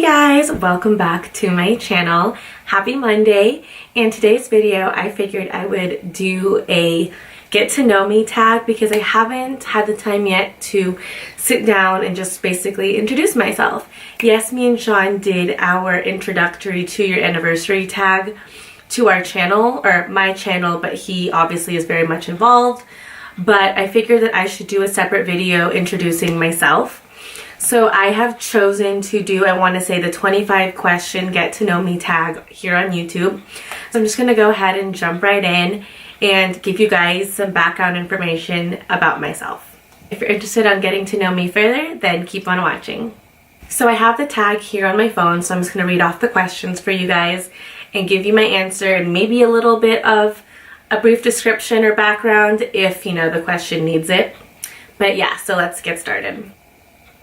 guys, welcome back to my channel. Happy Monday. In today's video I figured I would do a get to know me tag because I haven't had the time yet to sit down and just basically introduce myself. Yes, me and Sean did our introductory 2-year anniversary tag to our channel, or my channel, but he obviously is very much involved. But I figured that I should do a separate video introducing myself. So I have chosen to do, I want to say, the 25 question get to know me tag here on YouTube. So I'm just going to go ahead and jump right in and give you guys some background information about myself. If you're interested in getting to know me further, then keep on watching. So I have the tag here on my phone, so I'm just going to read off the questions for you guys and give you my answer and maybe a little bit of a brief description or background if, you know, the question needs it. But yeah, so let's get started.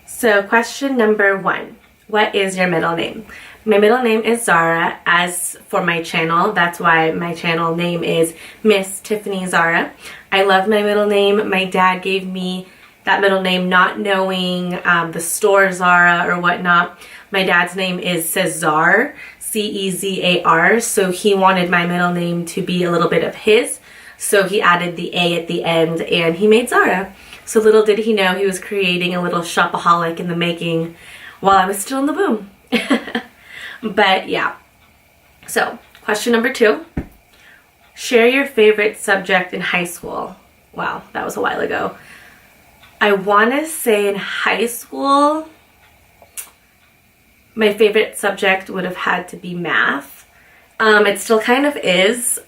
So question number 1, what is your middle name? My middle name is Zara. As for my channel, that's why my channel name is Miss Tiffany Zara. I love my middle name. My dad gave me that middle name not knowing the store Zara or whatnot. My dad's name is Cesar, C-E-Z-A-R, so he wanted my middle name to be a little bit of his, so he added the A at the end and he made Zara. So little did he know he was creating a little shopaholic in the making while I was still in the womb. But yeah. So question number 2. Share your favorite subject in high school. Wow, that was a while ago. I want to say in high school, my favorite subject would have had to be math. It still kind of is.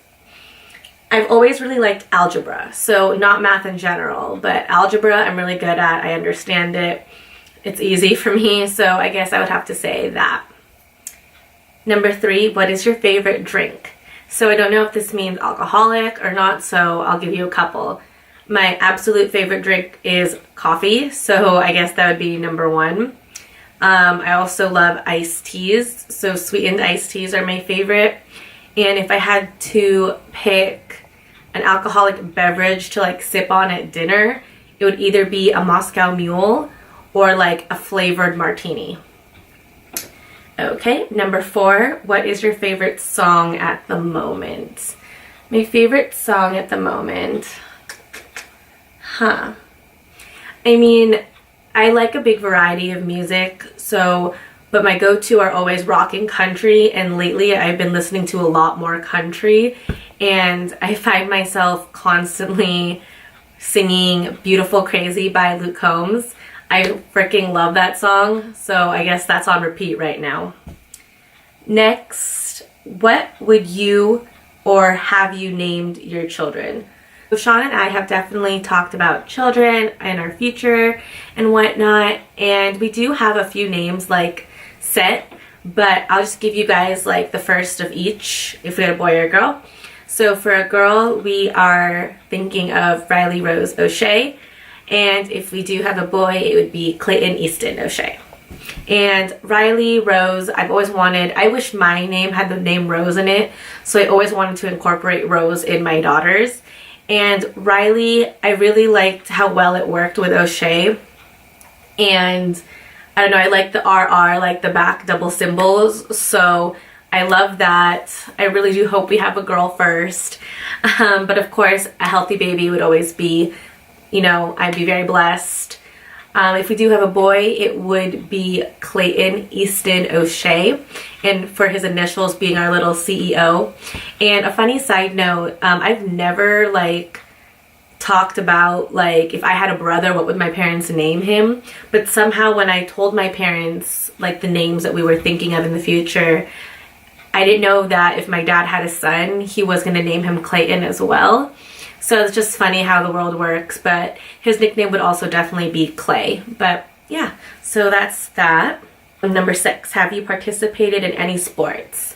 I've always really liked algebra, so not math in general, but algebra I'm really good at. I understand it. It's easy for me, so I guess I would have to say that. Number 3, what is your favorite drink? So I don't know if this means alcoholic or not, so I'll give you a couple. My absolute favorite drink is coffee, so I guess that would be number 1. I also love iced teas, so sweetened iced teas are my favorite. And if I had to pick an alcoholic beverage to like sip on at dinner, it would either be a Moscow Mule or like a flavored martini. Okay, number 4, what is your favorite song at the moment? My favorite song at the moment, I mean, I like a big variety of music, but my go-to are always rock and country, and lately I've been listening to a lot more country, and I find myself constantly singing Beautiful Crazy by Luke Combs. I freaking love that song, so I guess that's on repeat right now. Next, what would you or have you named your children? So Sean and I have definitely talked about children and our future and whatnot, and we do have a few names like set, but I'll just give you guys like the first of each if we had a boy or a girl. So for a girl, we are thinking of Riley Rose O'Shea, and if we do have a boy, it would be Clayton Easton O'Shea. And Riley Rose, I've always wanted, I wish my name had the name Rose in it, so I always wanted to incorporate Rose in my daughters. And Riley, I really liked how well it worked with O'Shea, and I don't know, I like the RR, like the back double symbols, so I love that. I really do hope we have a girl first, but of course a healthy baby would always be, you know, I'd be very blessed. If we do have a boy, it would be Clayton Easton O'Shea, and for his initials being our little CEO. And a funny side note, I've never like talked about like if I had a brother, what would my parents name him? But somehow when I told my parents like the names that we were thinking of in the future, I didn't know that if my dad had a son, he was going to name him Clayton as well. So it's just funny how the world works, but his nickname would also definitely be Clay. But yeah, so that's that. Number 6, have you participated in any sports?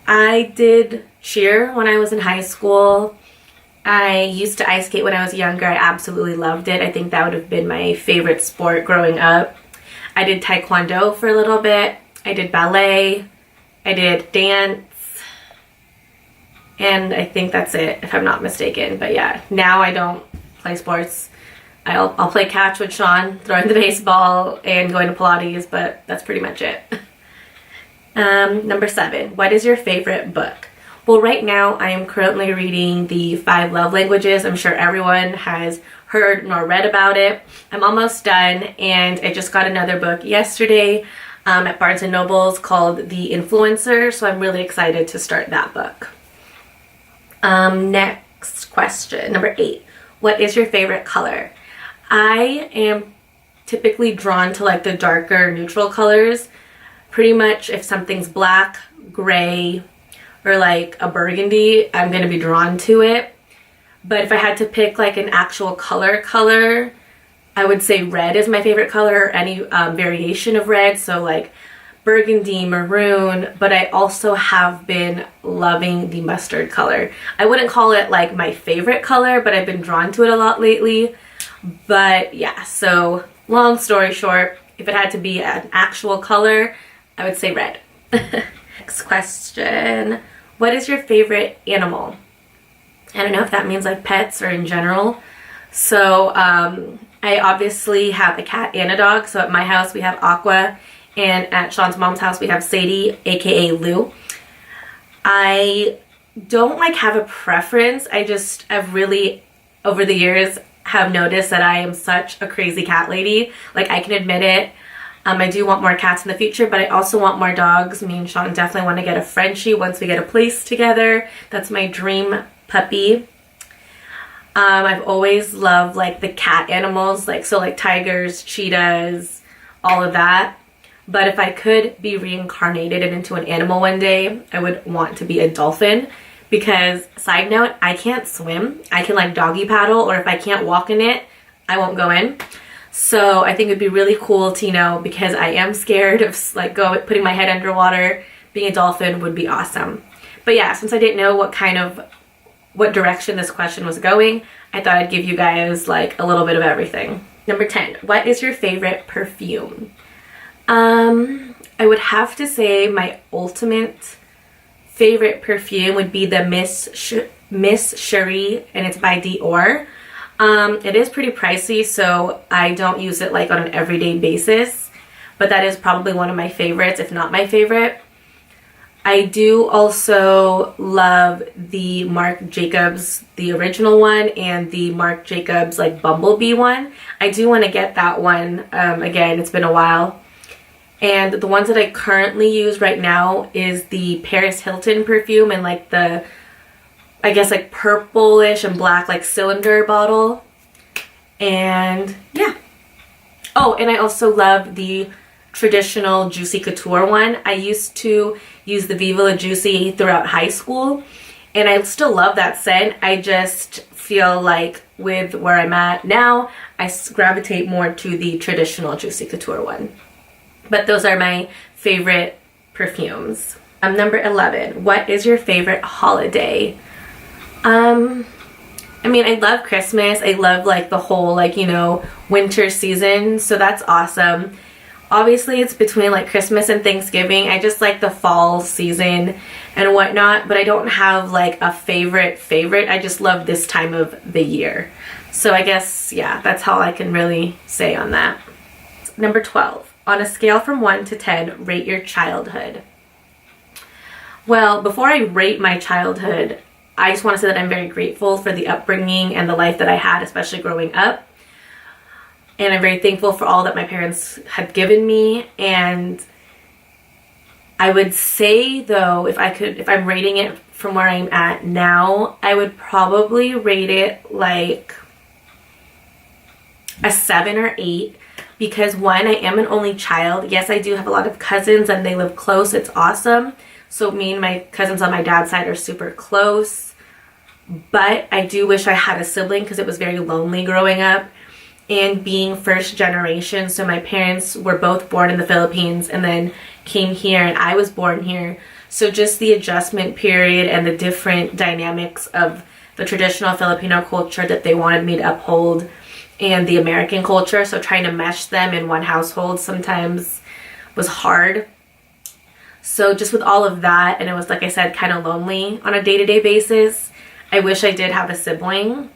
I did cheer when I was in high school. I used to ice skate when I was younger. I absolutely loved it. I think that would have been my favorite sport growing up. I did taekwondo for a little bit. I did ballet. I did dance. And I think that's it, if I'm not mistaken. But yeah, now I don't play sports. I'll play catch with Sean, throwing the baseball and going to Pilates, but that's pretty much it. Number 7, what is your favorite book? Well, right now I am currently reading the 5 Love Languages. I'm sure everyone has heard nor read about it. I'm almost done, and I just got another book yesterday at Barnes & Noble's called The Influencer, so I'm really excited to start that book. Next question, number 8. What is your favorite color? I am typically drawn to like the darker neutral colors. Pretty much if something's black, gray, or like a burgundy, I'm going to be drawn to it. But if I had to pick like an actual color, I would say red is my favorite color, or any variation of red. So like burgundy, maroon, but I also have been loving the mustard color. I wouldn't call it like my favorite color, but I've been drawn to it a lot lately. But yeah, so long story short, if it had to be an actual color, I would say red. Next question. What is your favorite animal? I don't know if that means like pets or in general. So I obviously have a cat and a dog. So at my house we have Aqua, and at Sean's mom's house we have Sadie, aka Lou. I don't like have a preference. I've really over the years have noticed that I am such a crazy cat lady. Like, I can admit it. I do want more cats in the future, but I also want more dogs. Me and Sean definitely want to get a Frenchie once we get a place together. That's my dream puppy. I've always loved like the cat animals, like tigers, cheetahs, all of that. But if I could be reincarnated into an animal one day, I would want to be a dolphin. Because, side note, I can't swim. I can like doggy paddle, or if I can't walk in it, I won't go in. So I think it'd be really cool to, because I am scared of like putting my head underwater, being a dolphin would be awesome. But yeah, since I didn't know what direction this question was going, I thought I'd give you guys like a little bit of everything. Number 10, what is your favorite perfume? I would have to say my ultimate favorite perfume would be the Miss Cherie, and it's by Dior. It is pretty pricey, so I don't use it like on an everyday basis, but that is probably one of my favorites, if not my favorite. I do also love the Marc Jacobs, the original one, and the Marc Jacobs like Bumblebee one. I do want to get that one. Again, it's been a while. And the ones that I currently use right now is the Paris Hilton perfume and like the, I guess like purplish and black like cylinder bottle. And yeah. Oh, and I also love the traditional Juicy Couture one. I used to use the Viva La Juicy throughout high school, and I still love that scent. I just feel like with where I'm at now, I gravitate more to the traditional Juicy Couture one. But those are my favorite perfumes. Number 11, what is your favorite holiday? I mean, I love Christmas. I love like the whole like, winter season. So that's awesome. Obviously, it's between like Christmas and Thanksgiving. I just like the fall season and whatnot, but I don't have like a favorite. I just love this time of the year. So I guess, yeah, that's how I can really say on that. Number 12. On a scale from 1 to 10, rate your childhood. Well, before I rate my childhood, I just want to say that I'm very grateful for the upbringing and the life that I had, especially growing up. And I'm very thankful for all that my parents had given me. And I would say, though, if I'm rating it from where I'm at now, I would probably rate it like a 7 or 8. Because one, I am an only child. Yes, I do have a lot of cousins and they live close. It's awesome. So me and my cousins on my dad's side are super close. But I do wish I had a sibling because it was very lonely growing up. And being first generation, so my parents were both born in the Philippines and then came here, and I was born here. So just the adjustment period and the different dynamics of the traditional Filipino culture that they wanted me to uphold and the American culture, so trying to mesh them in one household sometimes was hard. So just with all of that, and it was, like I said, kind of lonely on a day-to-day basis, I wish I did have a sibling.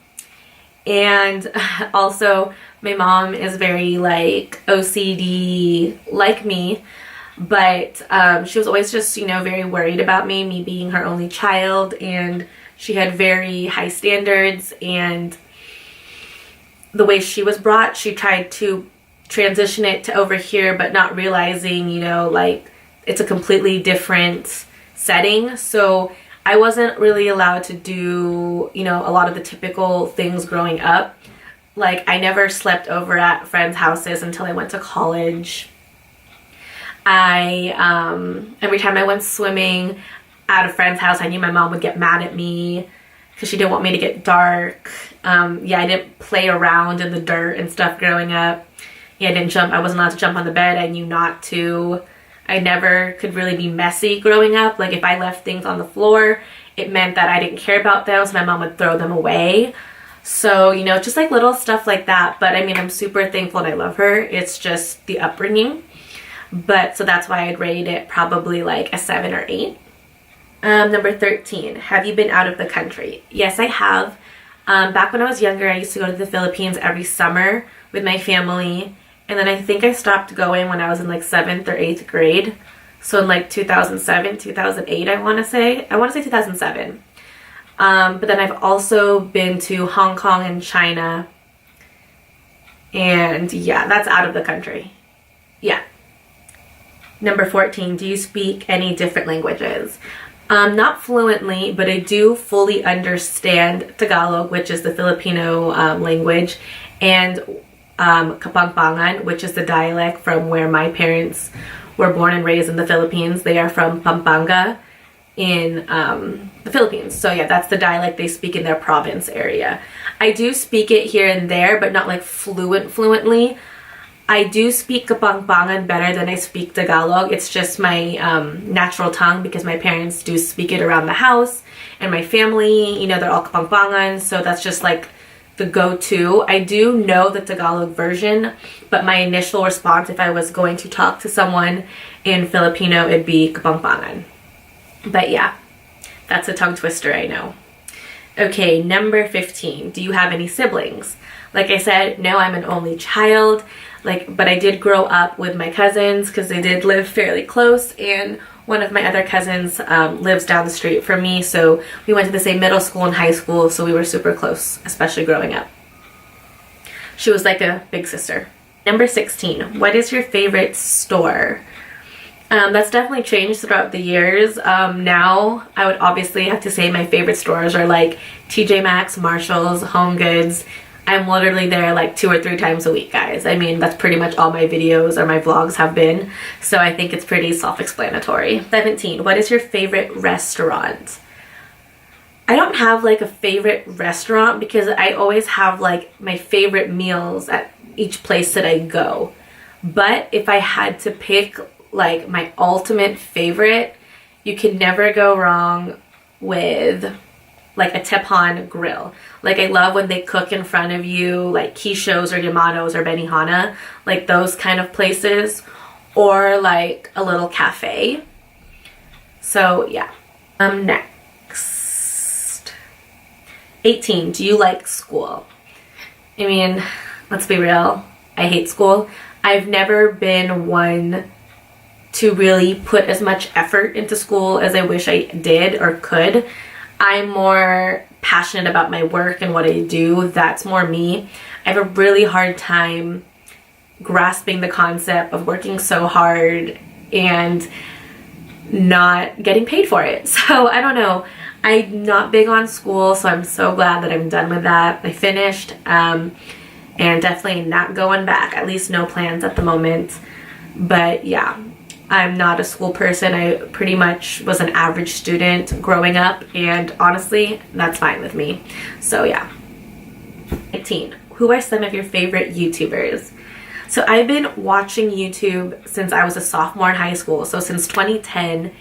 And also, my mom is very like OCD like me. But she was always just, you know, very worried about me being her only child, and she had very high standards, and the way she was brought, she tried to transition it to over here, but not realizing, you know, like it's a completely different setting. So I wasn't really allowed to do, you know, a lot of the typical things growing up. Like, I never slept over at friends' houses until I went to college. Every time I went swimming at a friend's house, I knew my mom would get mad at me because she didn't want me to get dark. Yeah, I didn't play around in the dirt and stuff growing up. Yeah, I wasn't allowed to jump on the bed. I knew not to. I never could really be messy growing up. Like, if I left things on the floor, it meant that I didn't care about them, so my mom would throw them away. So, you know, just like little stuff like that. But I mean, I'm super thankful and I love her. It's just the upbringing. But so that's why I'd rate it probably like a 7 or 8. Number 13, have you been out of the country? Yes, I have. Back when I was younger, I used to go to the Philippines every summer with my family. And then I think I stopped going when I was in like 7th or 8th grade. So in like 2007, 2008, I want to say 2007. But then I've also been to Hong Kong and China. And yeah, that's out of the country. Yeah. Number 14, do you speak any different languages? Not fluently, but I do fully understand Tagalog, which is the Filipino language, and Kapampangan, which is the dialect from where my parents were born and raised in the Philippines. They are from Pampanga in the Philippines. So yeah, that's the dialect they speak in their province area. I do speak it here and there, but not like fluently. I do speak Kapampangan better than I speak Tagalog. It's just my natural tongue because my parents do speak it around the house, and my family, you know, they're all Kapampangan, so that's just like the go-to. I do know the Tagalog version, but my initial response if I was going to talk to someone in Filipino, it'd be Kapampangan. But yeah, that's a tongue twister, I know. Okay, number 15. Do you have any siblings? Like I said, no, I'm an only child. But I did grow up with my cousins because they did live fairly close, and one of my other cousins lives down the street from me, so we went to the same middle school and high school, so we were super close, especially growing up. She was like a big sister. Number 16. What is your favorite store? That's definitely changed throughout the years. Now, I would obviously have to say my favorite stores are like TJ Maxx, Marshalls, Home Goods. I'm literally there like 2 or 3 times a week, guys. I mean, that's pretty much all my videos or my vlogs have been. So I think it's pretty self-explanatory. 17. What is your favorite restaurant? I don't have like a favorite restaurant because I always have like my favorite meals at each place that I go. But if I had to pick like my ultimate favorite, you can never go wrong with like a Teppan grill. Like, I love when they cook in front of you, like Quichos or Yamano's or Benihana, like those kind of places, or like a little cafe. So yeah. Next. 18. Do you like school? I mean, let's be real. I hate school. I've never been one to really put as much effort into school as I wish I did or could. I'm more passionate about my work and what I do. That's more me. I have a really hard time grasping the concept of working so hard and not getting paid for it. So I don't know. I'm not big on school, so I'm so glad that I'm done with that. I finished and definitely not going back. At least no plans at the moment. But yeah. I'm not a school person. I pretty much was an average student growing up, and honestly, that's fine with me. So yeah. 19. Who are some of your favorite YouTubers? So I've been watching YouTube since I was a sophomore in high school, so since 2010,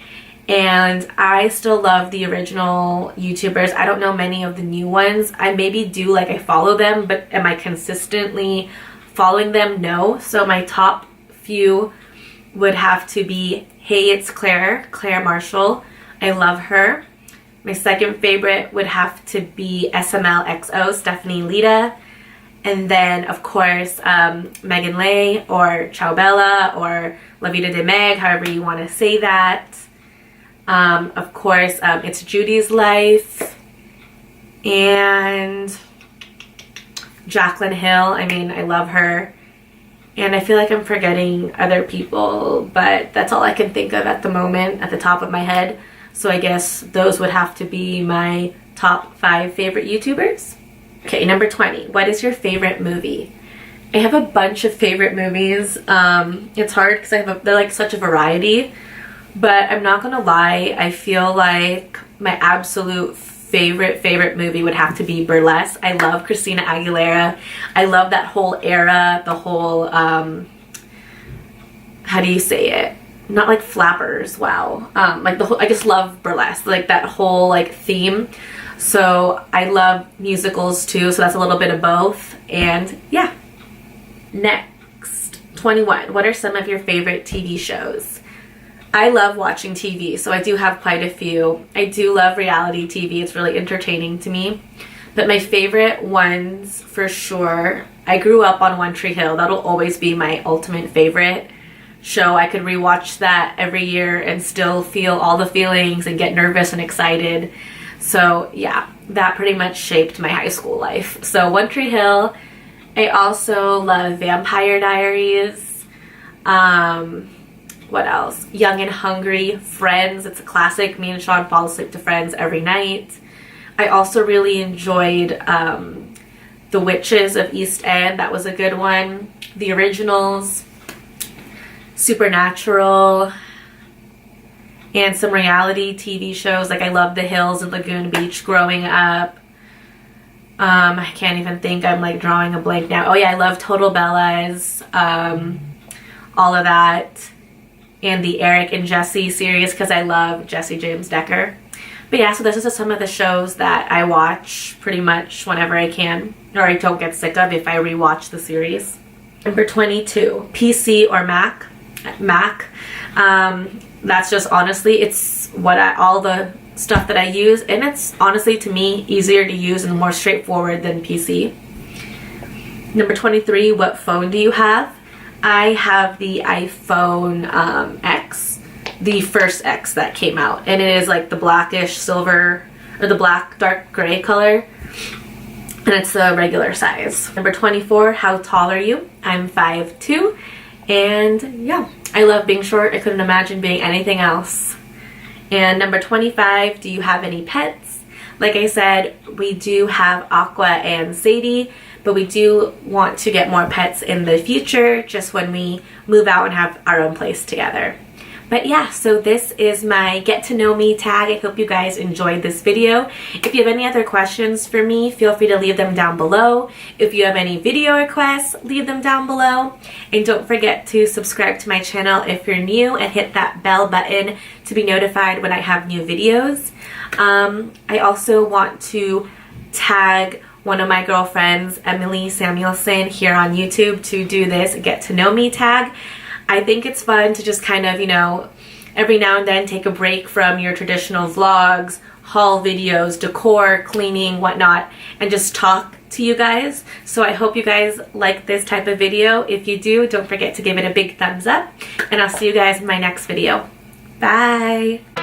and I still love the original YouTubers. I don't know many of the new ones. I maybe do, like, I follow them, but am I consistently following them? No. So my top few would have to be Hey It's Claire Marshall. I love her. My second favorite would have to be SMLXO, Stephanie Lita. And then, of course, Megan Lay or Ciao Bella or La Vida de Meg, however you want to say that. Of course, It's Judy's Life. And Jaclyn Hill. I mean, I love her. And I feel like I'm forgetting other people, but that's all I can think of at the moment, at the top of my head. So I guess those would have to be my top 5 favorite YouTubers. Okay, number 20. What is your favorite movie? I have a bunch of favorite movies. It's hard because they're like such a variety. But I'm not gonna lie, I feel like my absolute favorite movie would have to be Burlesque. I love Christina Aguilera. I love that whole era, the whole, how do you say it? Not like flappers, wow. Like the whole, I just love Burlesque, like that whole like theme. So I love musicals too, so that's a little bit of both. And yeah. Next, 21. What are some of your favorite TV shows? I love watching TV, so I do have quite a few. I do love reality TV. It's really entertaining to me. But my favorite ones, for sure, I grew up on One Tree Hill. That'll always be my ultimate favorite show. I could rewatch that every year and still feel all the feelings and get nervous and excited. So yeah, that pretty much shaped my high school life. So One Tree Hill. I also love Vampire Diaries. What else? Young and Hungry, Friends. It's a classic. Me and Sean fall asleep to Friends every night. I also really enjoyed The Witches of East End. That was a good one. The Originals, Supernatural, and some reality TV shows. Like I loved The Hills and Lagoon Beach growing up. I can't even think. I'm like drawing a blank now. Oh yeah, I love Total Bellas. All of that. And the Eric and Jesse series because I love Jesse James Decker. But yeah, so this is just some of the shows that I watch pretty much whenever I can, or I don't get sick of if I rewatch the series. Number 22, PC or Mac? Mac. That's just honestly, it's what all the stuff that I use, and it's honestly to me easier to use and more straightforward than PC. Number 23, what phone do you have? I have the iPhone X, the first X that came out, and it is like the blackish silver, or the black dark gray color, and it's the regular size. Number 24, how tall are you? I'm 5'2", and yeah, I love being short. I couldn't imagine being anything else. And number 25, do you have any pets? Like I said, we do have Aqua and Sadie, but we do want to get more pets in the future, just when we move out and have our own place together. But yeah, so this is my get to know me tag. I hope you guys enjoyed this video. If you have any other questions for me, feel free to leave them down below. If you have any video requests, leave them down below. And don't forget to subscribe to my channel if you're new and hit that bell button to be notified when I have new videos. I also want to tag one of my girlfriends, Emily Samuelson, here on YouTube to do this get to know me tag. I think it's fun to just kind of, you know, every now and then take a break from your traditional vlogs, haul videos, decor, cleaning, whatnot, and just talk to you guys. So I hope you guys like this type of video. If you do, don't forget to give it a big thumbs up, and I'll see you guys in my next video. Bye!